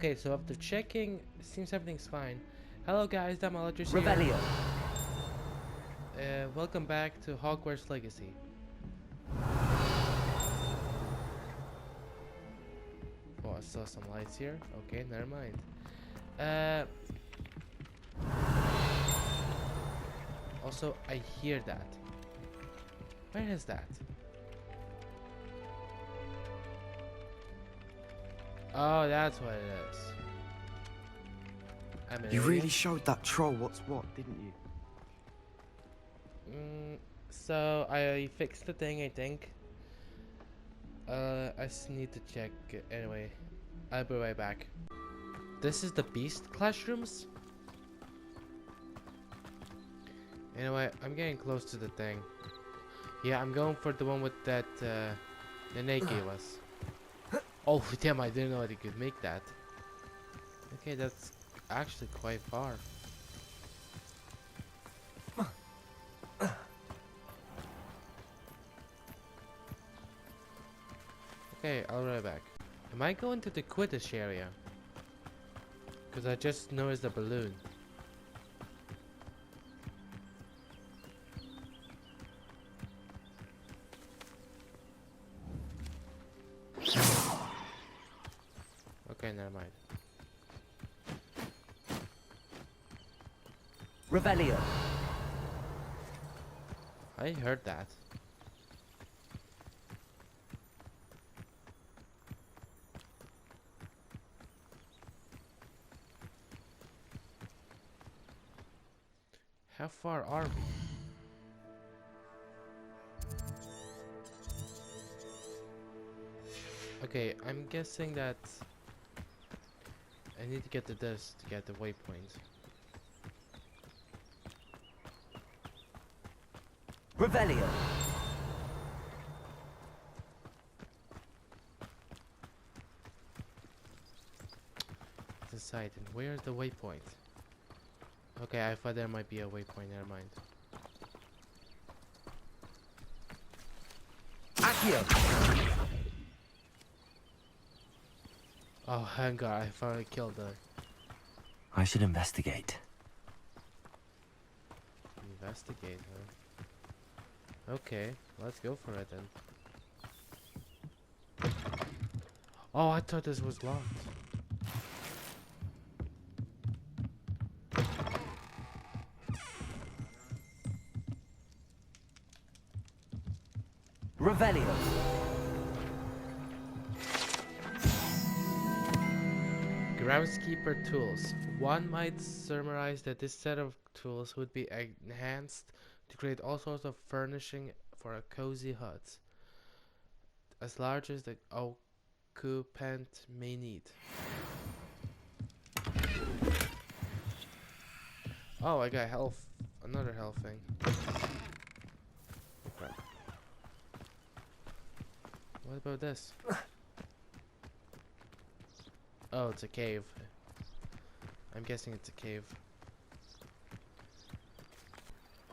Okay, so after checking, it seems everything's fine. Hello guys, Damologist here. Revelio. Welcome back to Hogwarts Legacy. Oh, I saw some lights here. Okay, never mind. Also, I hear that. Where is that? Oh, that's what it is. I'm an You alien. really showed that troll what's what, didn't you? So I fixed the thing, I think. I just need to check. Anyway, I'll be right back. This is the beast classrooms. Anyway, I'm getting close to the thing. Yeah, I'm going for the one with that Nene gave us. Oh damn, I didn't know that he could make that. Okay, that's actually quite far. Okay, I'll be right back. Am I going to the Quidditch area? Because I just noticed the balloon. Okay, never mind. Revelio. I heard that. How far are we? Okay, I'm guessing that I need to get to this to get the waypoint. Revelio. It's inside, and where's the waypoint? Okay, I thought there might be a waypoint, never mind. Accio. Oh, thank God, I thought I killed the I should investigate. investigate, huh? Okay, let's go for it then. Oh, I thought this was locked. Revelio. Groundskeeper tools. One might surmise that this set of tools would be enhanced to create all sorts of furnishing for a cozy hut, as large as the occupant may need. Oh, I got health. Another health thing. Okay. What about this? Oh, it's a cave. I'm guessing it's a cave.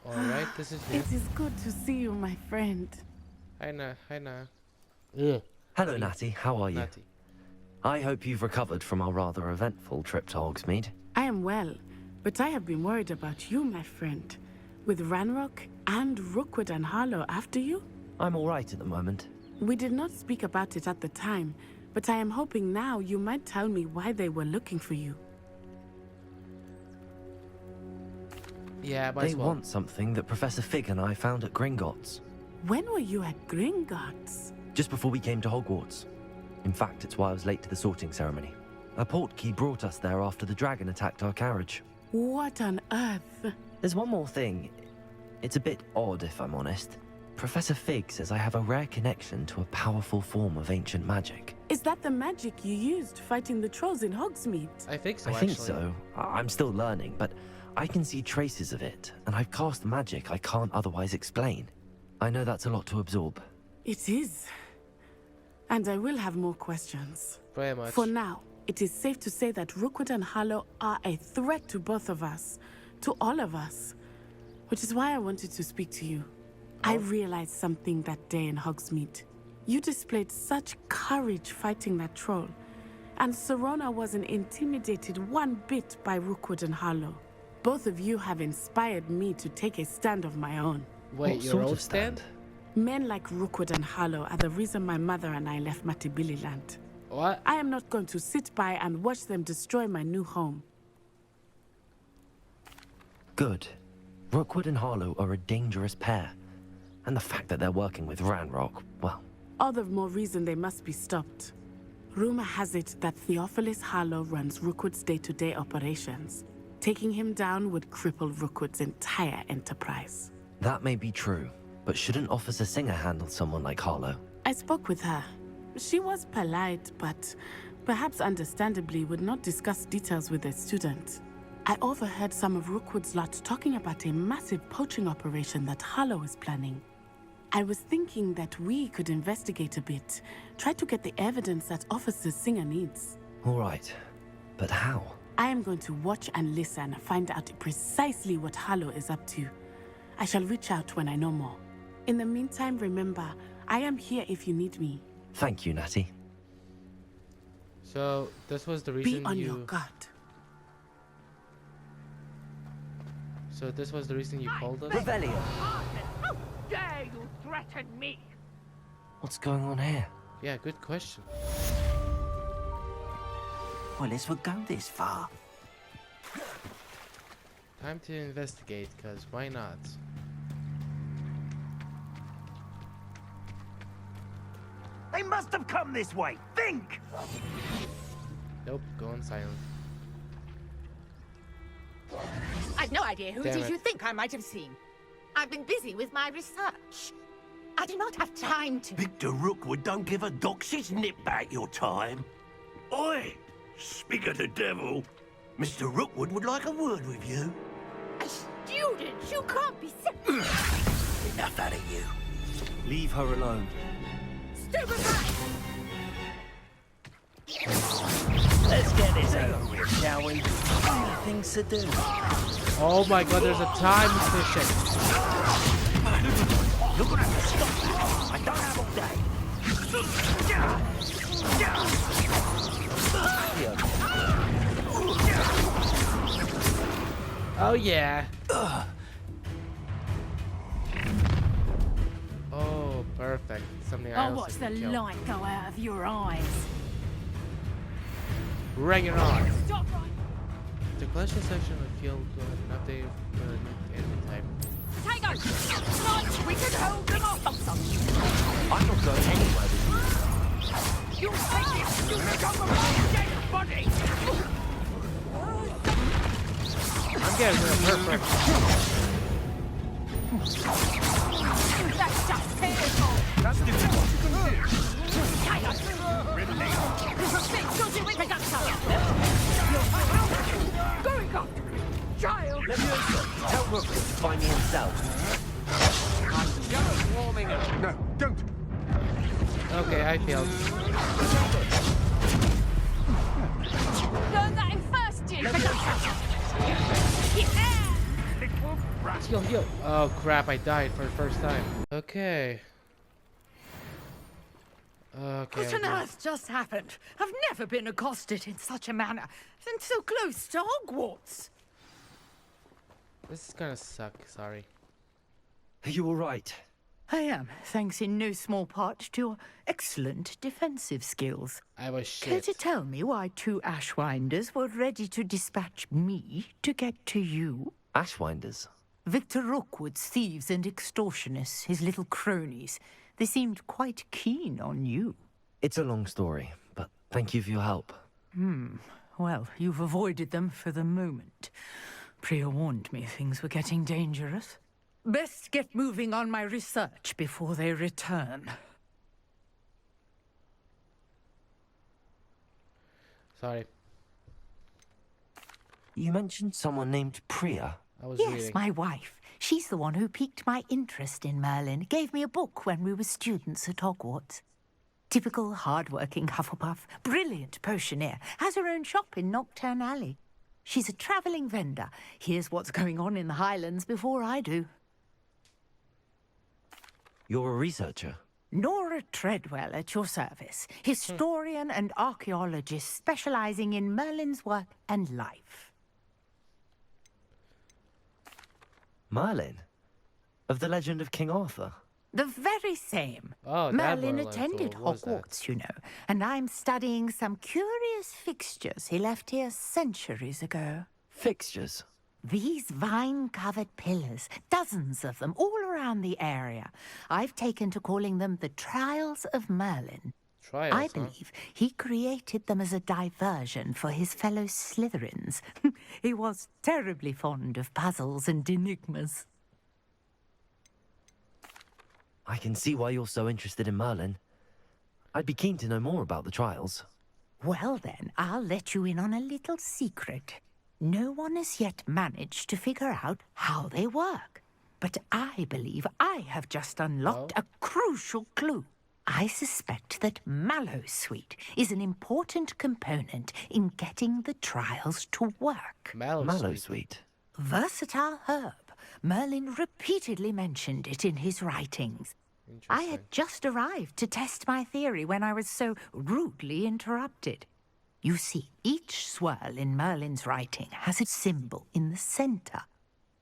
Alright, this is here. It is good to see you, my friend. Hi, Na. Hi, Na. Ugh. Hello, Natty. How are you? Natty. I hope you've recovered from our rather eventful trip to Hogsmeade. I am well, but I have been worried about you, my friend. With Ranrock and Rookwood and Harlow after you? I'm all right at the moment. We did not speak about it at the time, but I am hoping now you might tell me why they were looking for you. Yeah, but They want something that Professor Fig and I found at Gringotts. When were you at Gringotts? Just before we came to Hogwarts. In fact, it's why I was late to the sorting ceremony. A portkey brought us there after the dragon attacked our carriage. What on earth? There's one more thing. It's a bit odd, if I'm honest. Professor Fig says I have a rare connection to a powerful form of ancient magic. Is that the magic you used fighting the trolls in Hogsmeade? I think so, I actually. think so. I'm still learning, but I can see traces of it, and I've cast magic I can't otherwise explain. I know that's a lot to absorb. It is. And I will have more questions. Very much. For now, it is safe to say that Rookwood and Harlow are a threat to both of us. To all of us. Which is why I wanted to speak to you. I realized something that day in Hogsmeade. You displayed such courage fighting that troll. And Serona wasn't intimidated one bit by Rookwood and Harlow. Both of you have inspired me to take a stand of my own. Wait, What your sort own of stand? Men like Rookwood and Harlow are the reason my mother and I left Matibili land. What? I am not going to sit by and watch them destroy my new home. Good. Rookwood and Harlow are a dangerous pair. And the fact that they're working with Ranrock, well... All the more reason they must be stopped. Rumor has it that Theophilus Harlow runs Rookwood's day-to-day operations. Taking him down would cripple Rookwood's entire enterprise. That may be true, but shouldn't Officer Singer handle someone like Harlow? I spoke with her. She was polite, but perhaps understandably would not discuss details with a student. I overheard some of Rookwood's lot talking about a massive poaching operation that Harlow is planning. I was thinking that we could investigate a bit, try to get the evidence that Officer Singer needs. All right, but how? I am going to watch and listen, find out precisely what Harlow is up to. I shall reach out when I know more. In the meantime, remember, I am here if you need me. Thank you, Natty. So, this was the Be reason on you... your guard. So this was the reason you called us? Revelio! How dare you threaten me? What's going on here? Yeah, good question. Well, as we go this far. Time to investigate, cause why not? They must have come this way. Think! Nope, going silent. I've no idea who Damn it is it. you think I might have seen. I've been busy with my research. I do not have time to... Victor Rookwood don't give a doxy's nip back your time. Oi! Speak of the devil. Mr. Rookwood would like a word with you. A student? You can't be so... Enough out of you. Leave her alone. Stupefy! Let's get this over with, shall we? Things to do. Oh my god, there's a time mission. You're gonna have to stop that. I don't have all day. Oh yeah. Oh, perfect. Something I I'll also watch the can kill. light go out of your eyes. Bring it on. Stop right. The question section will feel an update for the new enemy type. Tango! Right, we can hold them off. I'm not going anywhere with You take it! You become a dead body! I'm getting rid of her That's just painful. That's different what you can do. Big dodgy with the guts Going after me, child! you. Tell Rookwood to find me himself. I'm just warming up. No, don't! Okay, I failed. Learn that in first year. Yeah! Heal, heal. Oh crap, I died for the first time. Okay. Okay. What on earth just happened? I've never been accosted in such a manner, and so close to Hogwarts. This is gonna suck, sorry. Are you all right? I am, thanks in no small part to your excellent defensive skills. I was Care shit. to tell me why two Ashwinders were ready to dispatch me to get to you? Ashwinders. Victor Rookwood's thieves and extortionists, his little cronies. They seemed quite keen on you. It's a long story, but thank you for your help. Well, you've avoided them for the moment. Priya warned me things were getting dangerous. Best get moving on my research before they return. Sorry. You mentioned someone named Priya. I was Yes, reading. my wife. She's the one who piqued my interest in Merlin. Gave me a book when we were students at Hogwarts. Typical hard-working Hufflepuff, brilliant potioneer, has her own shop in Knockturn Alley. She's a travelling vendor. Hears what's going on in the Highlands before I do. You're a researcher. Nora Treadwell at your service, historian and archaeologist specializing in Merlin's work and life. Merlin? Of the legend of King Arthur? The very same. Oh, that Merlin Merlin. attended So what was that? Hogwarts, you know, and I'm studying some curious fixtures he left here centuries ago. Fixtures? These vine-covered pillars, dozens of them, all around the area. I've taken to calling them the Trials of Merlin. Trials, I huh? believe he created them as a diversion for his fellow Slytherins. He was terribly fond of puzzles and enigmas. I can see why you're so interested in Merlin. I'd be keen to know more about the trials. Well then, I'll let you in on a little secret. No one has yet managed to figure out how they work. But I believe I have just unlocked a crucial clue. I suspect that Mallowsweet is an important component in getting the trials to work. Mallowsweet. Versatile herb. Merlin repeatedly mentioned it in his writings. I had just arrived to test my theory when I was so rudely interrupted. You see, each swirl in Merlin's writing has a symbol in the center.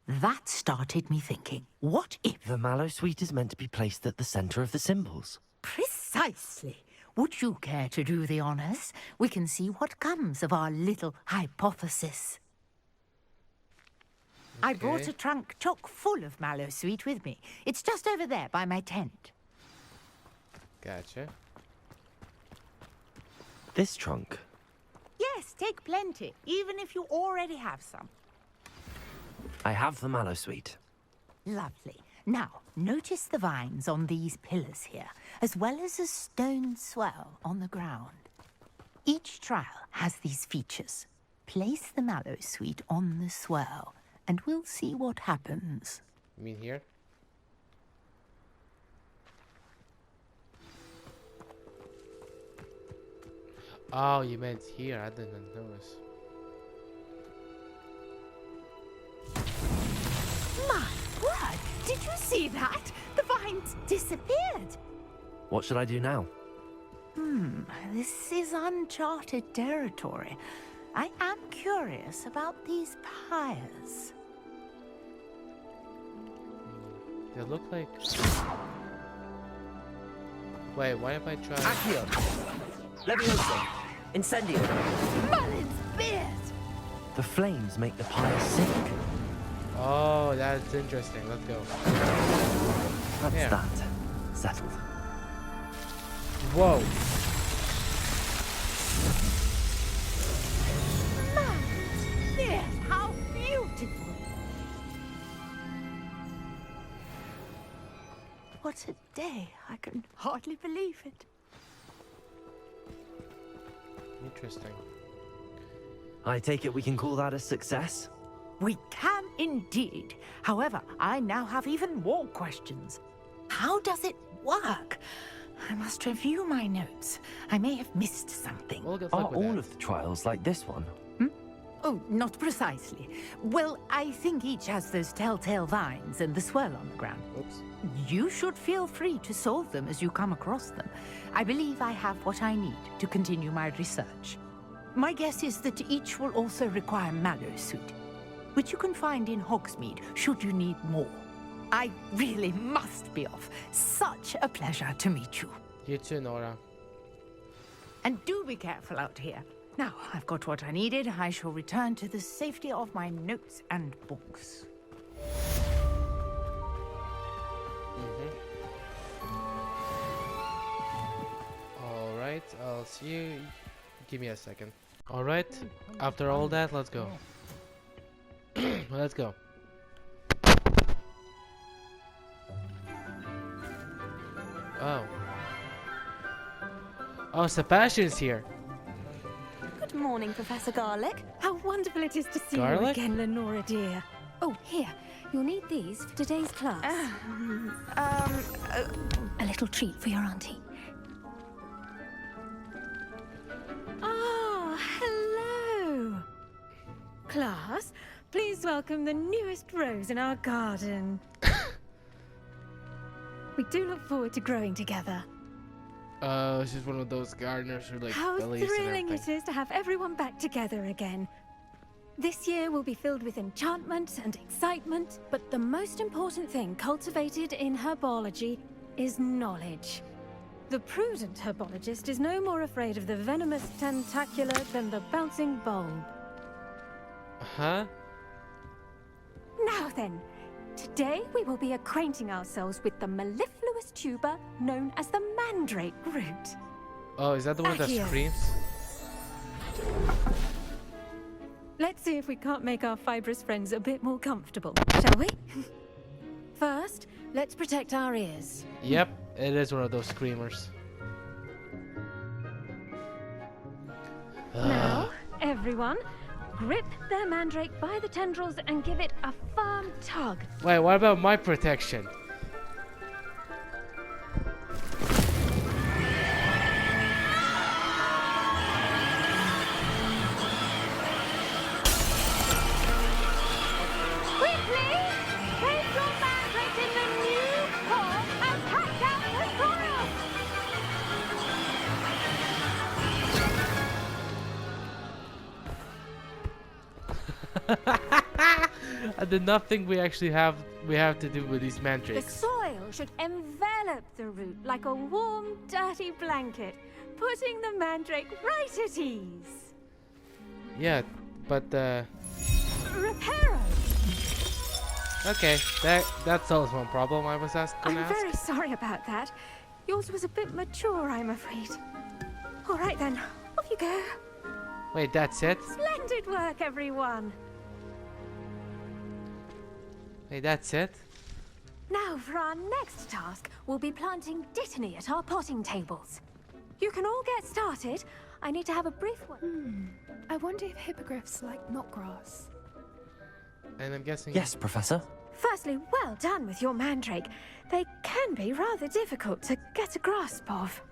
That started me thinking, what if... The Mallowsweet is meant to be placed at the center of the symbols. Precisely. Would you care to do the honors? We can see what comes of our little hypothesis. I brought a trunk chock full of Mallowsweet with me. It's just over there by my tent. Gotcha. This trunk? Yes, take plenty, even if you already have some. I have the Mallowsweet. Lovely. Now, notice the vines on these pillars here, as well as a stone swell on the ground. Each trial has these features. Place the Mallowsweet on the swirl, and we'll see what happens. You mean here? Oh, you meant here. I didn't notice. My word! Did you see that? The vines disappeared. What should I do now? This is uncharted territory. I am curious about these pyres. They look like... Wait, what if I try... Accio! Levioso! Incendio! Merlin's beard! The flames make the pyre sink. Oh, that's interesting. Let's go. That's Yeah. that. Settled. Whoa. Merlin's beard! How beautiful! What a day. I can hardly believe it. Interesting. I take it we can call that a success? We can indeed. However, I now have even more questions. How does it work? I must review my notes. I may have missed something. We'll get Are fuck with all that. of the trials like this one? Oh, not precisely. Well, I think each has those telltale vines and the swirl on the ground. Oops. You should feel free to solve them as you come across them. I believe I have what I need to continue my research. My guess is that each will also require Mallowsweet, which you can find in Hogsmeade should you need more. I really must be off. Such a pleasure to meet you. You too, Nora. And do be careful out here. Now, I've got what I needed. I shall return to the safety of my notes and books. Alright, I'll see you. Give me a second. Alright, after all that, let's go. Let's go. Oh. Oh, Sebastian's here. Good morning, Professor Garlick. How wonderful it is to see Garlic? you again, Lenora dear. Oh, here. You'll need these for today's class. A little treat for your auntie. Ah, hello. Class, please welcome the newest rose in our garden. We do look forward to growing together. She's one of those gardeners who like How bellies and thrilling it everything. is to have everyone back together again. This year will be filled with enchantment and excitement, but the most important thing cultivated in herbology is knowledge. The prudent herbologist is no more afraid of the venomous tentacular than the bouncing bulb. Huh? Now then, today we will be acquainting ourselves with the mellifluous tuber known as the mandrake root. Oh, is that the one that Accio. screams? Let's see if we can't make our fibrous friends a bit more comfortable, shall we? First, let's protect our ears. Yep, it is one of those screamers. Now, everyone, grip their mandrake by the tendrils and give it a firm tug. Wait, what about my protection? Quickly! Place your mandrake in the new pot and pack out the soil! I did not think we actually have to do with these The mandrakes. soil should envelop the root like a warm, dirty blanket, putting the mandrake right at ease. Yeah, but Reparo! okay, that solves one problem I was asked to I'm ask. very sorry about that. Yours was a bit mature, I'm afraid. All right then, off you go. Wait, that's it? Splendid work, everyone. Wait, that's it? Now for our next task, we'll be planting dittany at our potting tables. You can all get started. I need to have a brief one. I wonder if hippogriffs like knotgrass. And I'm guessing. Yes, Professor. Firstly, well done with your mandrake. They can be rather difficult to get a grasp of.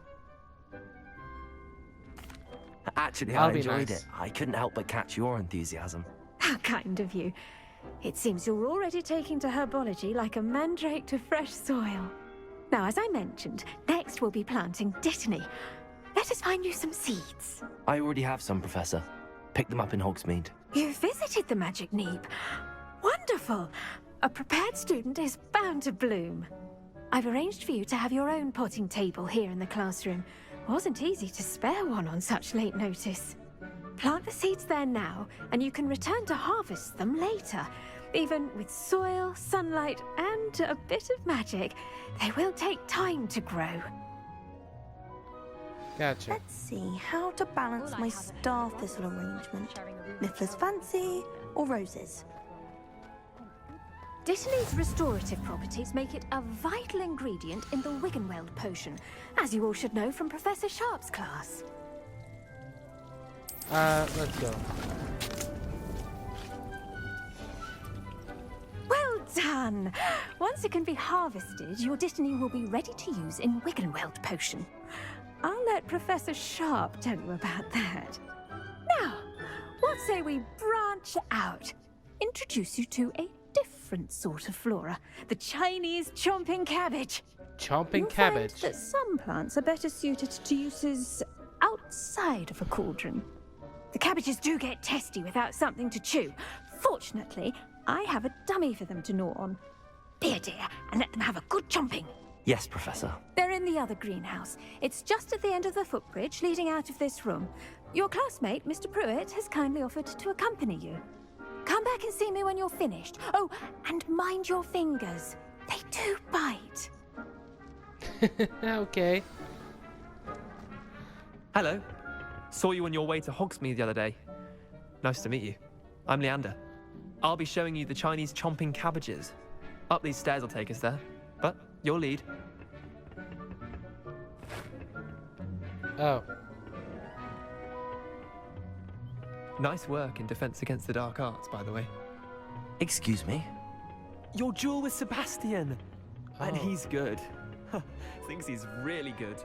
Actually, I'll I be enjoyed nice. it. I couldn't help but catch your enthusiasm. How kind of you. It seems you're already taking to herbology like a mandrake to fresh soil. Now, as I mentioned, next we'll be planting dittany. Let us find you some seeds. I already have some, Professor. Picked them up in Hogsmeade. You visited the Magic Neep. Wonderful! A prepared student is bound to bloom. I've arranged for you to have your own potting table here in the classroom. Wasn't easy to spare one on such late notice. Plant the seeds there now, and you can return to harvest them later. Even with soil, sunlight, and a bit of magic, they will take time to grow. Gotcha. Let's see how to balance my star thistle arrangement. Niffler's fancy or roses? Dittany's restorative properties make it a vital ingredient in the Wiggenweld potion, as you all should know from Professor Sharp's class. Let's go. Well done! Once it can be harvested, your Dittany will be ready to use in Wiggenweld potion. I'll let Professor Sharp tell you about that. Now, what say we branch out? Introduce you to a different sort of flora, the Chinese chomping cabbage. Chomping You'll cabbage. find that some plants are better suited to uses outside of a cauldron. The cabbages do get testy without something to chew. Fortunately, I have a dummy for them to gnaw on. Be a dear and let them have a good chomping. Yes, Professor. They're in the other greenhouse. It's just at the end of the footbridge leading out of this room. Your classmate, Mr. Pruitt, has kindly offered to accompany you. Come back and see me when you're finished. Oh, and mind your fingers. They do bite. Okay. Hello. Saw you on your way to Hogsmeade the other day. Nice to meet you. I'm Leander. I'll be showing you the Chinese chomping cabbages. Up these stairs will take us there. But your lead. Oh. Nice work in Defense Against the Dark Arts, by the way. Excuse me? Your duel with Sebastian! And Oh. he's good. Thinks he's really good.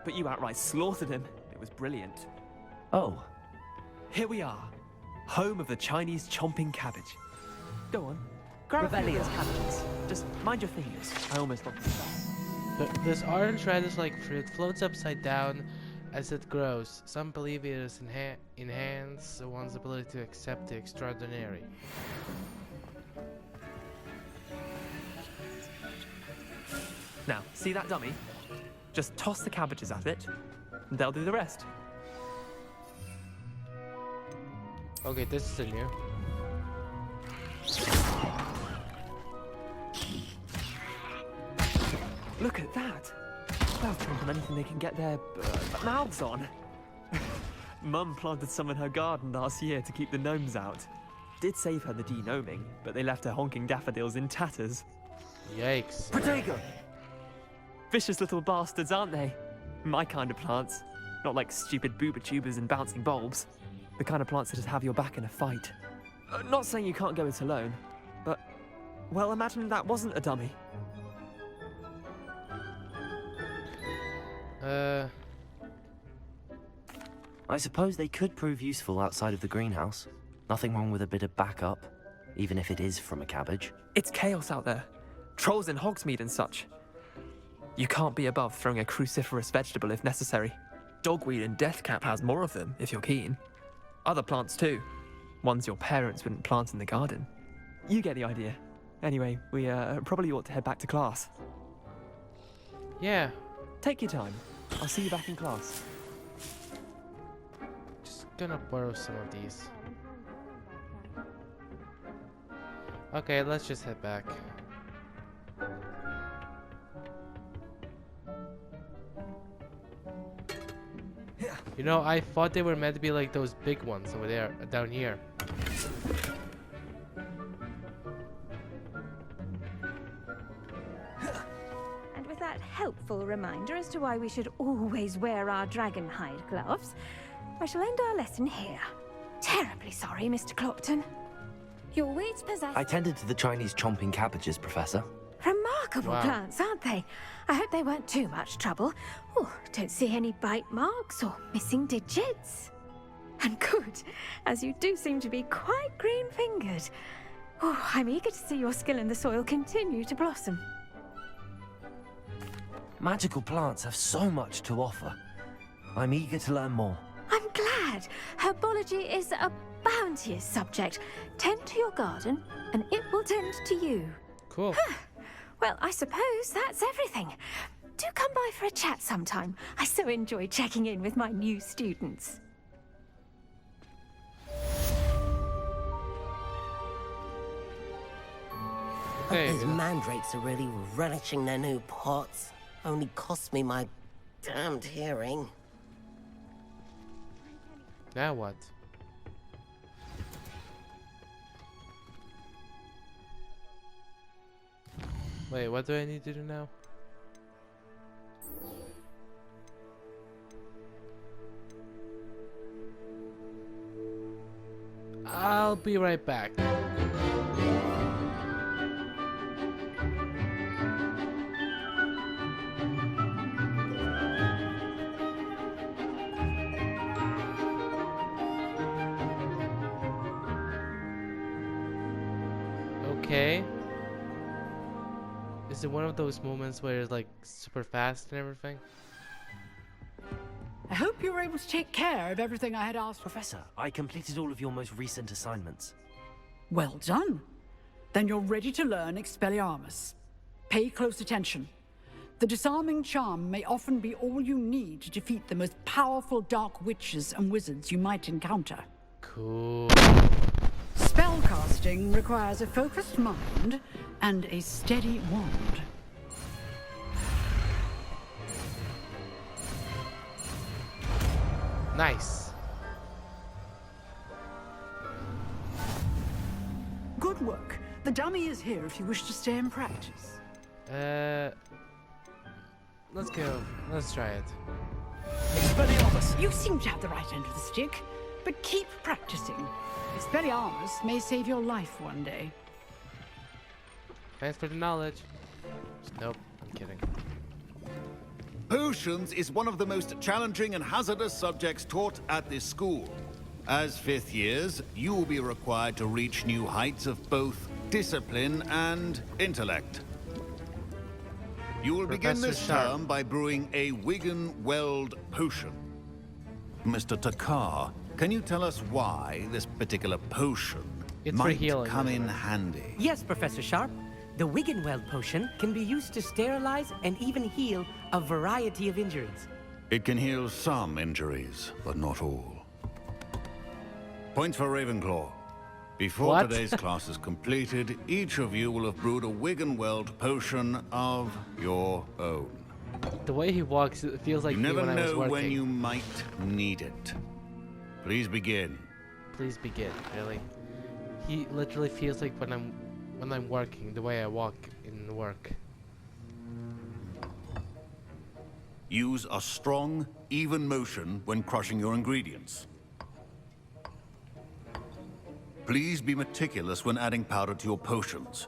But you outright slaughtered him. It was brilliant. Oh, Here we are. Home of the Chinese chomping cabbage. Go on. Grab a few of Rebellious those cabbages. Just mind your fingers. I almost lost the This orange radish-like fruit floats upside down as it grows. Some believe it is enhance one's ability to accept the extraordinary. Now, see that dummy? Just toss the cabbages at it, and they'll do the rest. Okay, this is a new. Look at that! They'll jump on anything they can get their mouths on. Mum planted some in her garden last year to keep the gnomes out. Did save her the de-gnoming, but they left her honking daffodils in tatters. Yikes. Protego! Vicious little bastards, aren't they? My kind of plants. Not like stupid booba tubers and bouncing bulbs. The kind of plants that just have your back in a fight. Not saying you can't go it alone, but... well, imagine that wasn't a dummy. I suppose they could prove useful outside of the greenhouse. Nothing wrong with a bit of backup, even if it is from a cabbage. It's chaos out there. Trolls in Hogsmeade and such. You can't be above throwing a cruciferous vegetable if necessary. Dogweed and deathcap has more of them, if you're keen. Other plants too. Ones your parents wouldn't plant in the garden. You get the idea. Anyway, we probably ought to head back to class. Yeah. Take your time. I'll see you back in class. Just gonna borrow some of these. Okay, let's just head back. You know, I thought they were meant to be like those big ones over there, down here. And with that helpful reminder as to why we should always wear our dragon hide gloves, I shall end our lesson here. Terribly sorry, Mr. Clopton. Your weeds possess... I tended to the Chinese chomping cabbages, Professor. Remarkable Wow. plants, aren't they? I hope they weren't too much trouble. Oh, don't see any bite marks or missing digits. And good, as you do seem to be quite green-fingered. Oh, I'm eager to see your skill in the soil continue to blossom. Magical plants have so much to offer. I'm eager to learn more. I'm glad. Herbology is a bounteous subject. Tend to your garden, and it will tend to you. Cool. Well, I suppose that's everything. Do come by for a chat sometime. I so enjoy checking in with my new students. Okay. Those mandrakes are really relishing their new pots. Only cost me my damned hearing. Now what? Wait, what do I need to do now? I'll be right back. Okay. Is it one of those moments where it's like super fast and everything? I hope you were able to take care of everything I had asked for. Professor, I completed all of your most recent assignments. Well done. Then you're ready to learn Expelliarmus. Pay close attention. The disarming charm may often be all you need to defeat the most powerful dark witches and wizards you might encounter. Cool. Spellcasting requires a focused mind and a steady wand. Nice. Good work. The dummy is here if you wish to stay and practice. Let's go. Let's try it. Expelliarmus! You seem to have the right end of the stick, but keep practicing. Expelliarmus may save your life one day. Thanks for the knowledge. Nope, I'm kidding. Potions is one of the most challenging and hazardous subjects taught at this school. As fifth years, you will be required to reach new heights of both discipline and intellect. You will begin Professor this Sharp. term by brewing a Wigan Weld potion. Mr. Takar, can you tell us why this particular potion It's for might healing, come isn't in it? handy? Yes, Professor Sharp. The Wiggenweld potion can be used to sterilize and even heal a variety of injuries. It can heal some injuries, but not all. Points for Ravenclaw. Before What? today's class is completed, each of you will have brewed a Wiggenweld potion of your own. The way he walks, it feels like You me never when I was know working. when you might need it. Please begin. Please begin, really. He literally feels like when I'm working, the way I walk in work. Use a strong, even motion when crushing your ingredients. Please be meticulous when adding powder to your potions.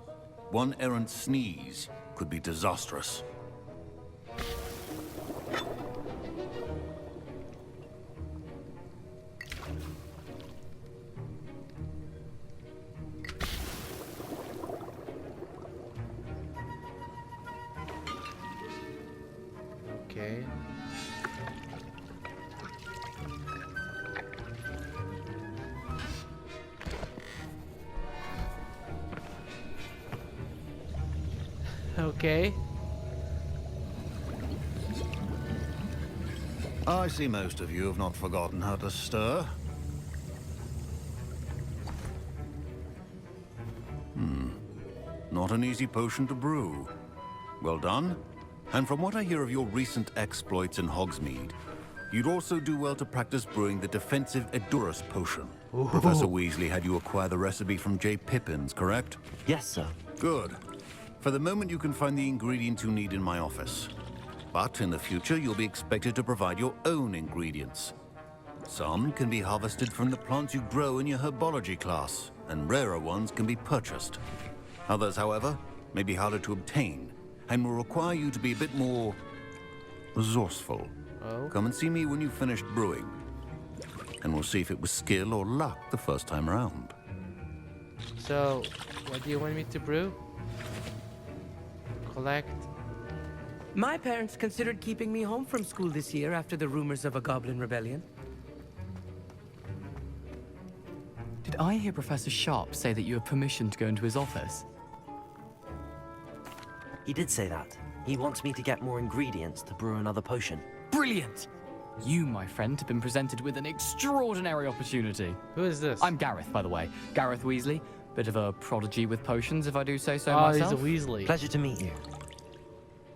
One errant sneeze could be disastrous. Okay. Okay. I see most of you have not forgotten how to stir. Not an easy potion to brew. Well done. And from what I hear of your recent exploits in Hogsmeade, you'd also do well to practice brewing the defensive Edurus potion. Professor Weasley had you acquire the recipe from J. Pippins, correct? Yes, sir. Good. For the moment, you can find the ingredients you need in my office. But in the future, you'll be expected to provide your own ingredients. Some can be harvested from the plants you grow in your herbology class, and rarer ones can be purchased. Others, however, may be harder to obtain, and will require you to be a bit more resourceful. Oh. Come and see me when you've finished brewing, and we'll see if it was skill or luck the first time around. So, what do you want me to brew? Collect. My parents considered keeping me home from school this year after the rumors of a goblin rebellion. Did I hear Professor Sharp say that you have permission to go into his office? He did say that. He wants me to get more ingredients to brew another potion. Brilliant! You, my friend, have been presented with an extraordinary opportunity. Who is this? I'm Gareth, by the way. Gareth Weasley. Bit of a prodigy with potions, if I do say so Oh, myself. he's a Weasley. Pleasure to meet you.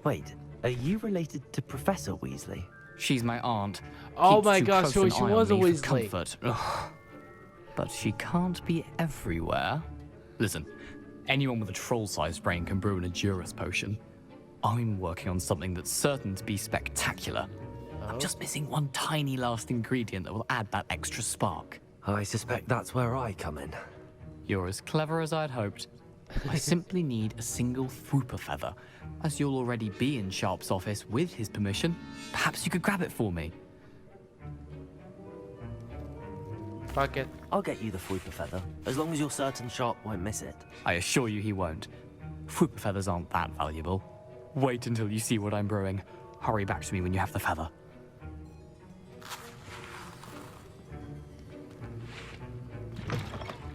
Wait, are you related to Professor Weasley? She's my aunt. Oh Keeps my too gosh, close so an she eye was a on me for Weasley. comfort. Ugh. But she can't be everywhere. Listen, anyone with a troll-sized brain can brew an Edurus potion. I'm working on something that's certain to be spectacular. I'm just missing one tiny last ingredient that will add that extra spark. I suspect that's where I come in. You're as clever as I'd hoped. I simply need a single Fwooper feather. As you'll already be in Sharp's office with his permission, perhaps you could grab it for me. Fuck it. I'll get you the Fwooper feather, as long as you're certain Sharp won't miss it. I assure you he won't. Fwooper feathers aren't that valuable. Wait until you see what I'm brewing. Hurry back to me when you have the feather.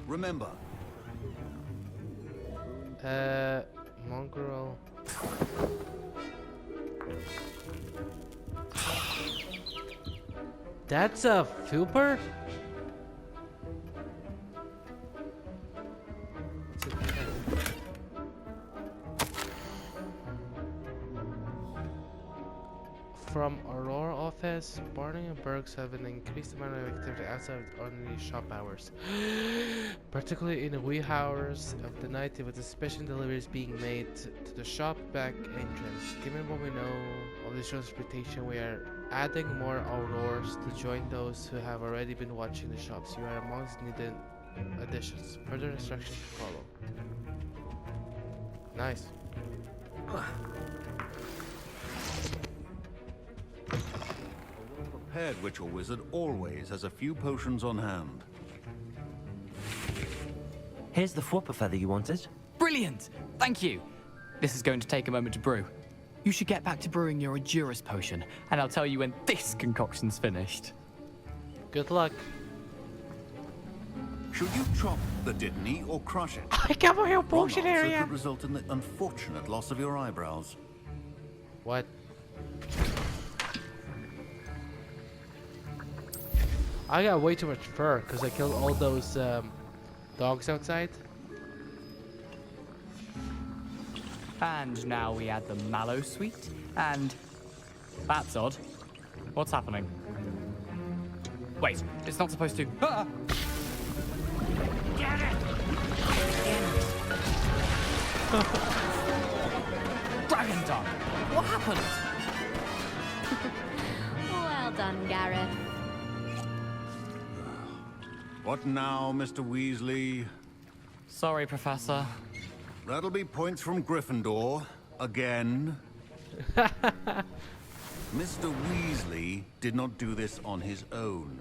Remember, mongrel. That's a Fwooper? From Aurora office, Barney and Burks have an increased amount of activity outside of ordinary shop hours. Particularly in the wee hours of the night with the special deliveries being made to the shop back entrance. Given what we know of the show's reputation, we are adding more Auroras to join those who have already been watching the shops. You are amongst needed additions. Further instructions to follow. Nice. prepared witch or wizard always has a few potions on hand. Here's the Fwooper feather you wanted. Brilliant! Thank you. This is going to take a moment to brew. You should get back to brewing your Adurus potion, and I'll tell you when this concoction's finished. Good luck. Should you chop the Dittany or crush it? I got my own potion One answer area. could result in the unfortunate loss of your eyebrows. What? I got way too much fur because I killed all those dogs outside. And now we add the mallow sweet, and that's odd. What's happening? Wait, it's not supposed to. Ah! Get it! Dragon done. What happened? Well done, Gareth. What now, Mr. Weasley? Sorry, Professor. That'll be points from Gryffindor. Again. Mr. Weasley did not do this on his own.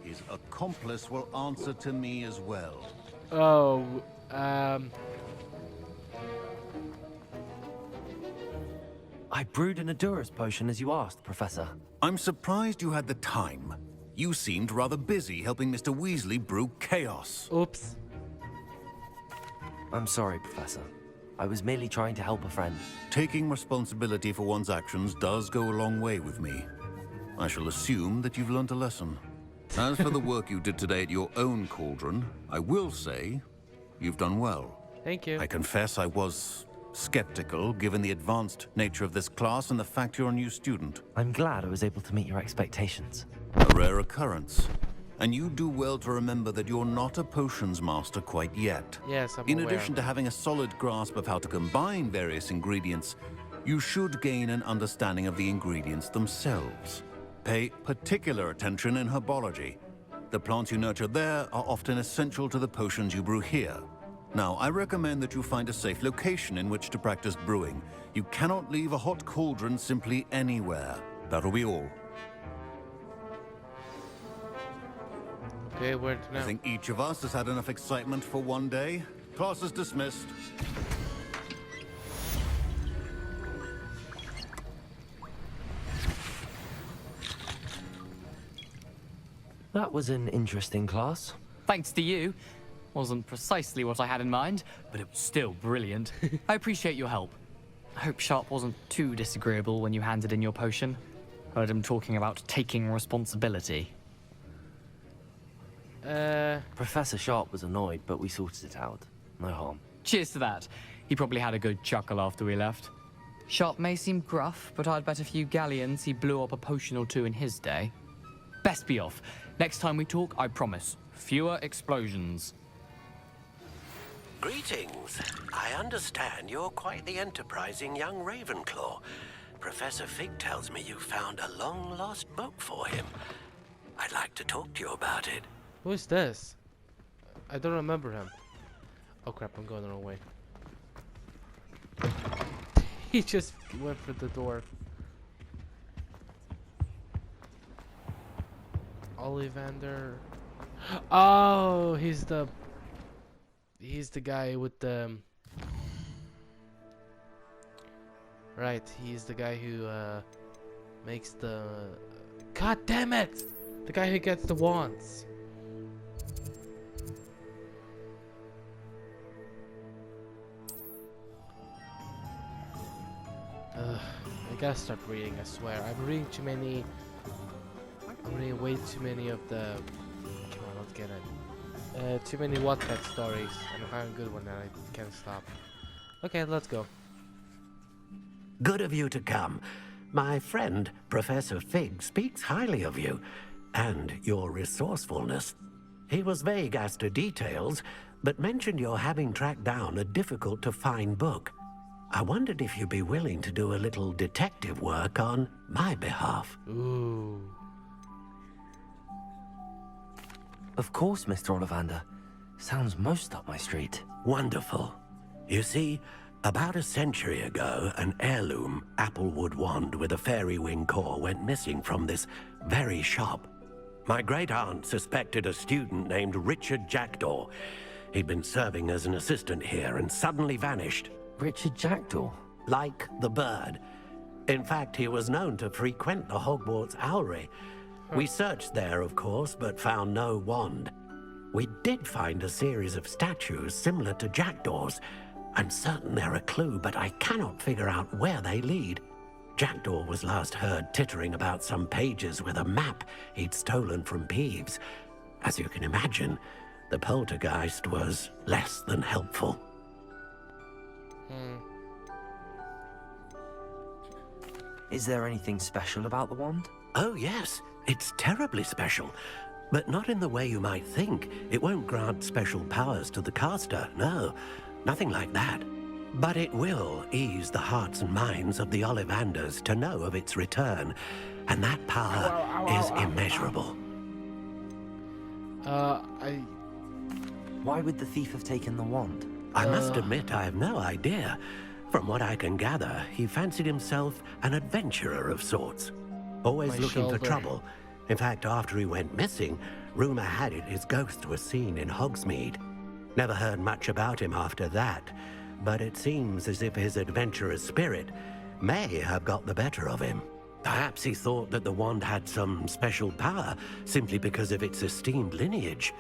His accomplice will answer to me as well. Oh, I brewed an Adurus potion as you asked, Professor. I'm surprised you had the time. You seemed rather busy helping Mr. Weasley brew chaos. Oops. I'm sorry, Professor. I was merely trying to help a friend. Taking responsibility for one's actions does go a long way with me. I shall assume that you've learnt a lesson. As for the work you did today at your own cauldron, I will say you've done well. Thank you. I confess I was skeptical, given the advanced nature of this class and the fact you're a new student. I'm glad I was able to meet your expectations. A rare occurrence. And you do well to remember that you're not a potions master quite yet. Yes, I'm In aware. addition to having a solid grasp of how to combine various ingredients, you should gain an understanding of the ingredients themselves. Pay particular attention in herbology. The plants you nurture there are often essential to the potions you brew here. Now, I recommend that you find a safe location in which to practice brewing. You cannot leave a hot cauldron simply anywhere. That'll be all. Okay, where to now? I think each of us has had enough excitement for one day. Class is dismissed. That was an interesting class. Thanks to you. Wasn't precisely what I had in mind, but it was still brilliant. I appreciate your help. I hope Sharp wasn't too disagreeable when you handed in your potion. Heard him talking about taking responsibility. Professor Sharp was annoyed, but we sorted it out. No harm. Cheers to that. He probably had a good chuckle after we left. Sharp may seem gruff, but I'd bet a few galleons he blew up a potion or two in his day. Best be off. Next time we talk, I promise, fewer explosions. Greetings. I understand you're quite the enterprising young Ravenclaw. Professor Fig tells me you found a long-lost book for him. I'd like to talk to you about it. Who is this? I don't remember him. Oh crap, I'm going the wrong way. He just went for the door. Ollivander. Oh, he's the guy with the right, he's the guy who makes the God damn it! The guy who gets the wands. I gotta start reading, I swear. I'm reading too many. I'm reading way too many of the. Come on, let's get it. Too many Wattpad stories, and I'm having a good one and I can't stop. Okay, let's go. Good of you to come. My friend, Professor Fig, speaks highly of you and your resourcefulness. He was vague as to details, but mentioned your having tracked down a difficult-to-find book. I wondered if you'd be willing to do a little detective work on my behalf. Ooh. Of course, Mr. Ollivander. Sounds most up my street. Wonderful. You see, about a century ago, an heirloom applewood wand with a fairy wing core went missing from this very shop. My great-aunt suspected a student named Richard Jackdaw. He'd been serving as an assistant here and suddenly vanished. Richard Jackdaw? Like the bird. In fact, he was known to frequent the Hogwarts Owlery. We searched there, of course, but found no wand. We did find a series of statues similar to jackdaws. I'm certain they're a clue, but I cannot figure out where they lead. Jackdaw was last heard tittering about some pages with a map he'd stolen from Peeves. As you can imagine, the poltergeist was less than helpful. Is there anything special about the wand? Oh, yes. It's terribly special. But not in the way you might think. It won't grant special powers to the caster, no. Nothing like that. But it will ease the hearts and minds of the Ollivanders to know of its return. And that power is immeasurable. Why would the thief have taken the wand? I must admit I have no idea. From what I can gather, he fancied himself an adventurer of sorts. Always looking for trouble. In fact, after he went missing, rumor had it his ghost was seen in Hogsmeade. Never heard much about him after that, but it seems as if his adventurous spirit may have got the better of him. Perhaps he thought that the wand had some special power simply because of its esteemed lineage.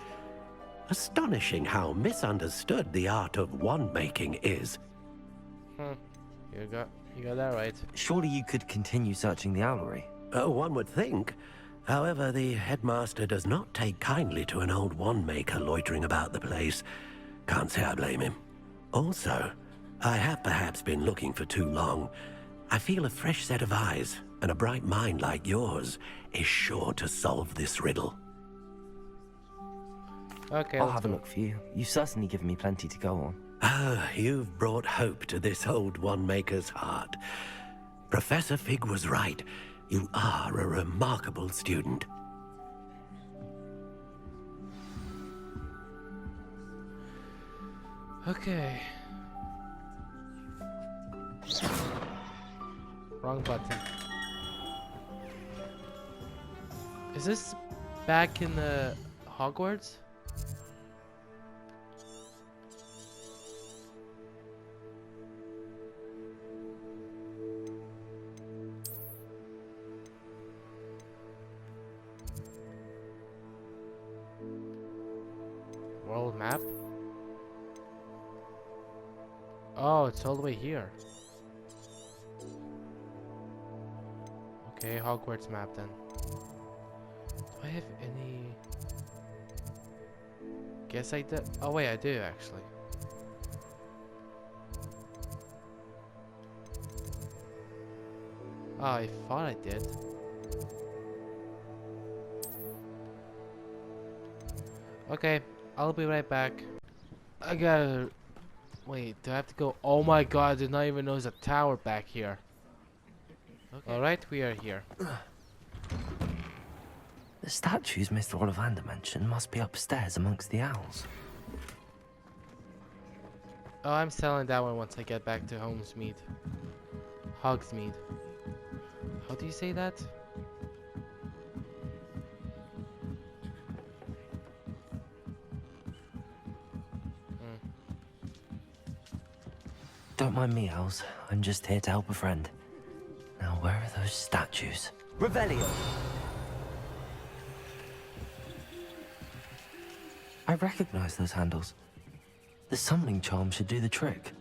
Astonishing how misunderstood the art of wand-making is. You got that right. Surely you could continue searching the Owlery. One would think. However, the headmaster does not take kindly to an old wand-maker loitering about the place. Can't say I blame him. Also, I have perhaps been looking for too long. I feel a fresh set of eyes, and a bright mind like yours is sure to solve this riddle. Okay, I'll have a look for you. You've certainly given me plenty to go on. Ah, you've brought hope to this old wand-maker's heart. Professor Fig was right. You are a remarkable student. Okay. Wrong button. Is this back in the Hogwarts? World map? Oh, it's all the way here. Okay, Hogwarts map then. Do I have any... Guess I did. Oh wait, I do actually. Oh, I thought I did. Okay, I'll be right back. I gotta... Wait, do I have to go? Oh my god, I did not even know there's a tower back here. Okay. Alright, we are here. The statues Mr. Ollivander mentioned must be upstairs amongst the owls. Oh, I'm selling that one once I get back to Hogsmeade. Hogsmeade. How do you say that? Don't mind me, owls. I'm just here to help a friend. Now, where are those statues? Revelio! I recognize those handles. The summoning charm should do the trick.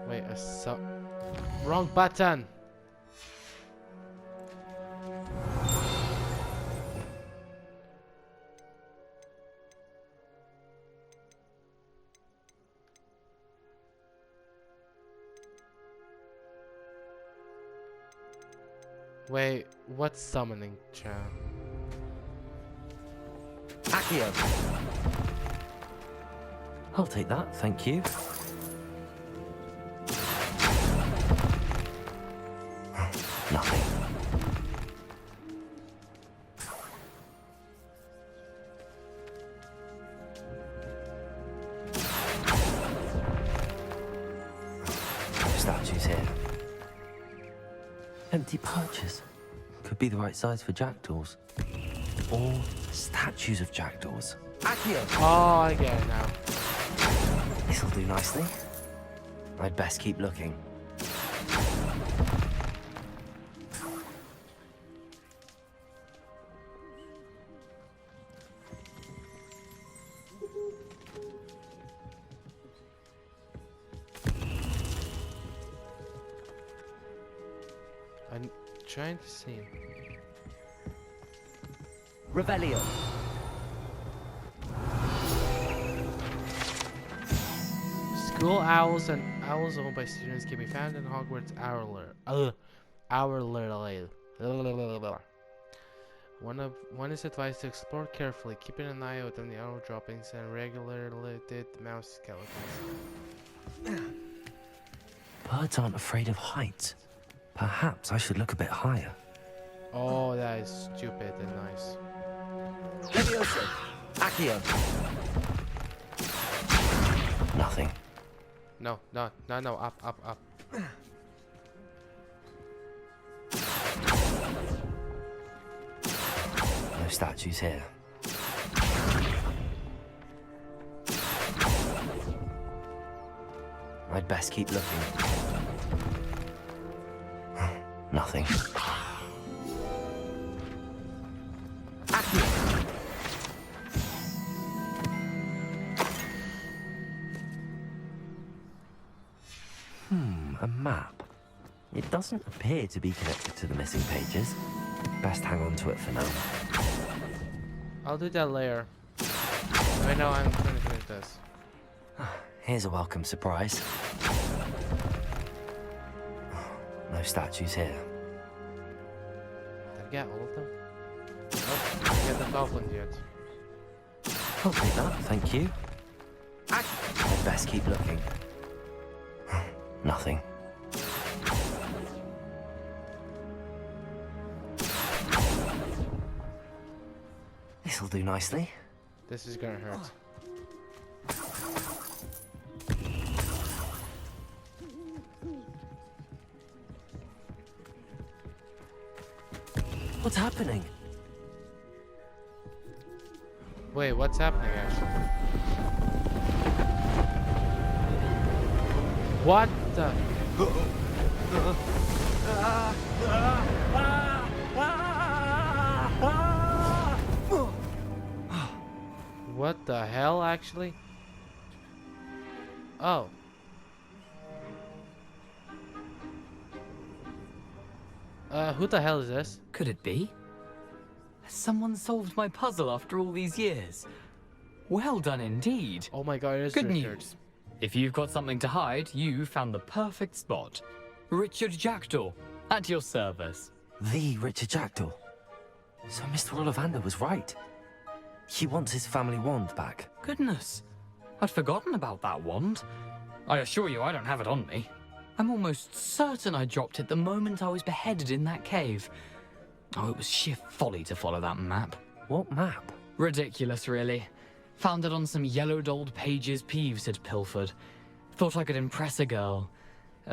Wait, wrong button! Wait, what's summoning charm? Accio! I'll take that, thank you. Nothing. Statues here. Empty pouches. Could be the right size for jackdaws. Or statues of jackdaws. Accio! Oh, I get it now. This'll do nicely. I'd best keep looking. I'm trying to see. Revelio. School owls and owls owned by students can be found in Hogwarts One is advised to explore carefully, keeping an eye out on the owl droppings and regularly did mouse skeletons. Birds aren't afraid of heights. Perhaps I should look a bit higher. Oh, that is stupid and nice. Leviosa! Accio! Nothing. No, up. No statues here. I'd best keep looking. Nothing. A map. It doesn't appear to be connected to the missing pages. Best hang on to it for now. I'll do that later. Right now I'm trying to finish this. Here's a welcome surprise. No statues here. Did I get all of them? Nope, I didn't get the top ones yet. I'll take that, thank you. I'd best keep looking. Nothing. This'll do nicely. This is gonna hurt. What's happening? Wait, what's happening actually? What the? What the hell, actually? Oh. Who the hell is this? Could it be? Someone solved my puzzle after all these years. Well done indeed. Oh my god, it is Good Richard. news. If you've got something to hide, you found the perfect spot. Richard Jackdaw, at your service. The Richard Jackdaw. So Mr. Ollivander was right. He wants his family wand back. Goodness, I'd forgotten about that wand. I assure you I don't have it on me. I'm almost certain I dropped it the moment I was beheaded in that cave. Oh, it was sheer folly to follow that map. What map? Ridiculous, really. Found it on some yellowed old pages Peeves had pilfered. Thought I could impress a girl.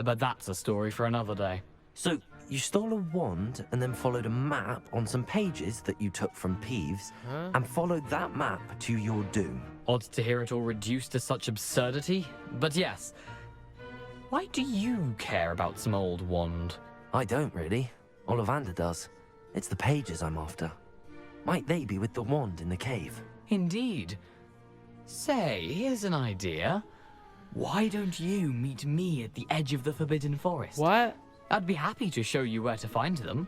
But that's a story for another day. So, you stole a wand and then followed a map on some pages that you took from Peeves and followed that map to your doom. Odd to hear it all reduced to such absurdity, but yes. Why do you care about some old wand? I don't really. Ollivander does. It's the pages I'm after. Might they be with the wand in the cave? Indeed. Say, here's an idea. Why don't you meet me at the edge of the Forbidden Forest? What? I'd be happy to show you where to find them.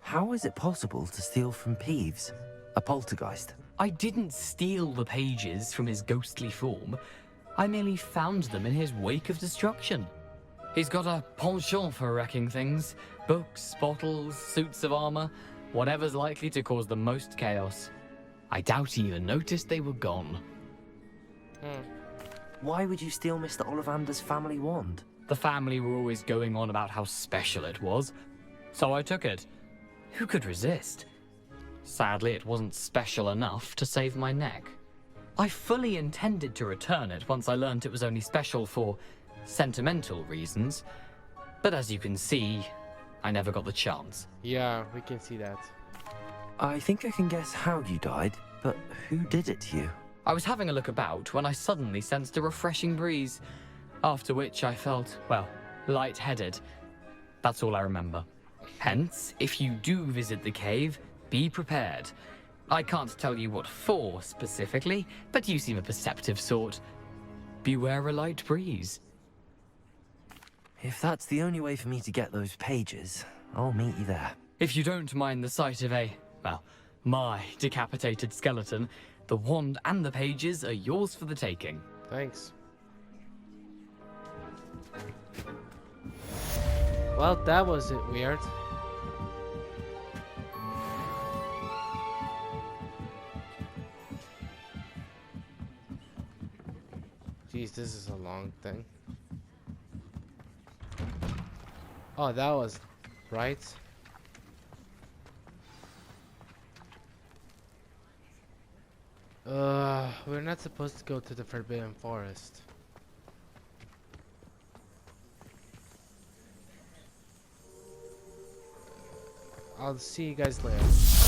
How is it possible to steal from Peeves? A poltergeist? I didn't steal the pages from his ghostly form. I merely found them in his wake of destruction. He's got a penchant for wrecking things. Books, bottles, suits of armor, whatever's likely to cause the most chaos. I doubt he even noticed they were gone. Why would you steal Mr. Ollivander's family wand? The family were always going on about how special it was, so I took it. Who could resist? Sadly, it wasn't special enough to save my neck. I fully intended to return it once I learned it was only special for sentimental reasons, but as you can see, I never got the chance. Yeah, we can see that. I think I can guess how you died, but who did it to you? I was having a look about when I suddenly sensed a refreshing breeze. After which I felt, well, lightheaded. That's all I remember. Hence, if you do visit the cave, be prepared. I can't tell you what for specifically, but you seem a perceptive sort. Beware a light breeze. If that's the only way for me to get those pages, I'll meet you there. If you don't mind the sight of my decapitated skeleton, the wand and the pages are yours for the taking. Thanks. Well, that was it weird. Jeez, this is a long thing. Oh, that was right. We're not supposed to go to the Forbidden Forest. I'll see you guys later.